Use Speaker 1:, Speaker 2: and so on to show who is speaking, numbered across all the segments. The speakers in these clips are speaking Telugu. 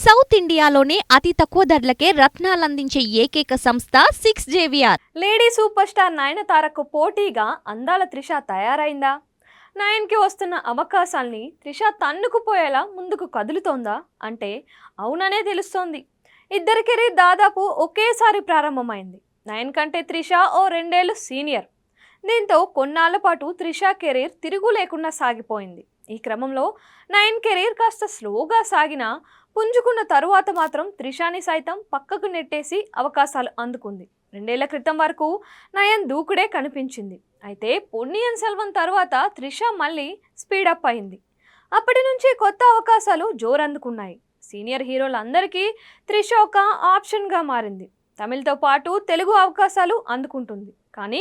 Speaker 1: సౌత్ ఇండియాలోనే అతి తక్కువ ధరలకే రత్నాలందించే ఏకైక సంస్థ 6JVR.
Speaker 2: లేడీ సూపర్ స్టార్ నయనతారకు పోటీగా అందాల త్రిష తయారైందా? నయన్కి వస్తున్న అవకాశాల్ని త్రిష తన్నుకుపోయేలా ముందుకు కదులుతోందా అంటే అవుననే తెలుస్తోంది. ఇద్దరి కెరీర్ దాదాపు ఒకేసారి ప్రారంభమైంది. నయన్ కంటే త్రిష ఓ 2 ఏళ్లు సీనియర్. దీంతో కొన్నాళ్ల పాటు త్రిష కెరీర్ తిరుగు లేకుండా సాగిపోయింది. ఈ క్రమంలో నయన్ కెరీర్ కాస్త స్లోగా సాగినా పుంజుకున్న తరువాత మాత్రం త్రిషాని సైతం పక్కకు నెట్టేసి అవకాశాలు అందుకుంది. 2 ఏళ్ల క్రితం వరకు నయన్ దూకుడే కనిపించింది. అయితే పొన్నియిన్ సెల్వన్ తర్వాత త్రిష మళ్ళీ స్పీడప్ అయింది. అప్పటి నుంచి కొత్త అవకాశాలు జోరందుకున్నాయి. సీనియర్ హీరోలందరికీ త్రిష ఒక ఆప్షన్గా మారింది. తమిళ్తో పాటు తెలుగు అవకాశాలు అందుకుంటుంది. కానీ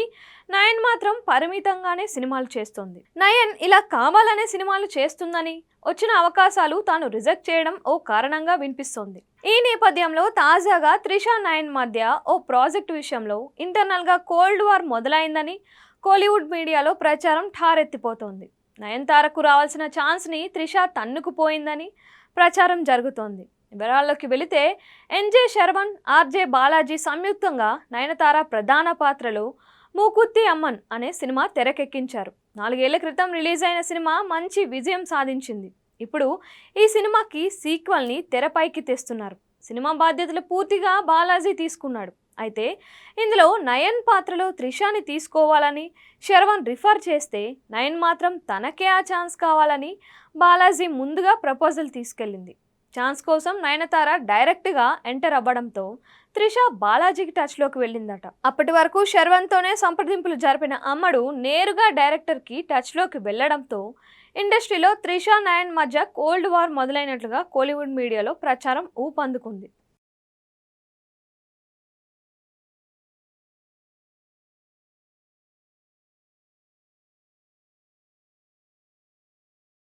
Speaker 2: నయన్ మాత్రం పరిమితంగానే సినిమాలు చేస్తోంది. నయన్ ఇలా కావాలనే సినిమాలు చేస్తుందని వచ్చిన అవకాశాలు తాను రిజెక్ట్ చేయడం ఓ కారణంగా వినిపిస్తోంది. ఈ నేపథ్యంలో తాజాగా త్రిష నయన్ మధ్య ఓ ప్రాజెక్టు విషయంలో ఇంటర్నల్గా కోల్డ్ వార్ మొదలైందని కోలీవుడ్ మీడియాలో ప్రచారం ఠారెత్తిపోతోంది. నయనతారకు రావాల్సిన ఛాన్స్ని త్రిష తన్నుకుపోయిందని ప్రచారం జరుగుతోంది. వివరాల్లోకి వెళితే ఎన్జే శర్వన్, ఆర్జే బాలాజీ సంయుక్తంగా నయనతార ప్రధాన పాత్రలో మూకుత్తి అమ్మన్ అనే సినిమా తెరకెక్కించారు. 4 ఏళ్ల క్రితం రిలీజ్ అయిన సినిమా మంచి విజయం సాధించింది. ఇప్పుడు ఈ సినిమాకి సీక్వెల్ని తెరపైకి తెస్తున్నారు. సినిమా బాధ్యతలు పూర్తిగా బాలాజీ తీసుకున్నాడు. అయితే ఇందులో నయన్ పాత్రలో త్రిషాని తీసుకోవాలని శర్వన్ రిఫర్ చేస్తే నయన్ మాత్రం తనకే ఆ ఛాన్స్ కావాలని బాలాజీ ముందుగా ప్రపోజల్ తీసుకెళ్ళింది. ఛాన్స్ కోసం నయనతార డైరెక్ట్గా ఎంటర్ అవ్వడంతో త్రిష బాలాజీకి టచ్లోకి వెళ్ళిందట. అప్పటి వరకు శర్వన్తోనే సంప్రదింపులు జరిపిన అమ్మడు నేరుగా డైరెక్టర్కి టచ్లోకి వెళ్లడంతో ఇండస్ట్రీలో త్రిష నయన్ మధ్య కోల్డ్ వార్ మొదలైనట్లుగా కోలీవుడ్ మీడియాలో ప్రచారం ఊపందుకుంది.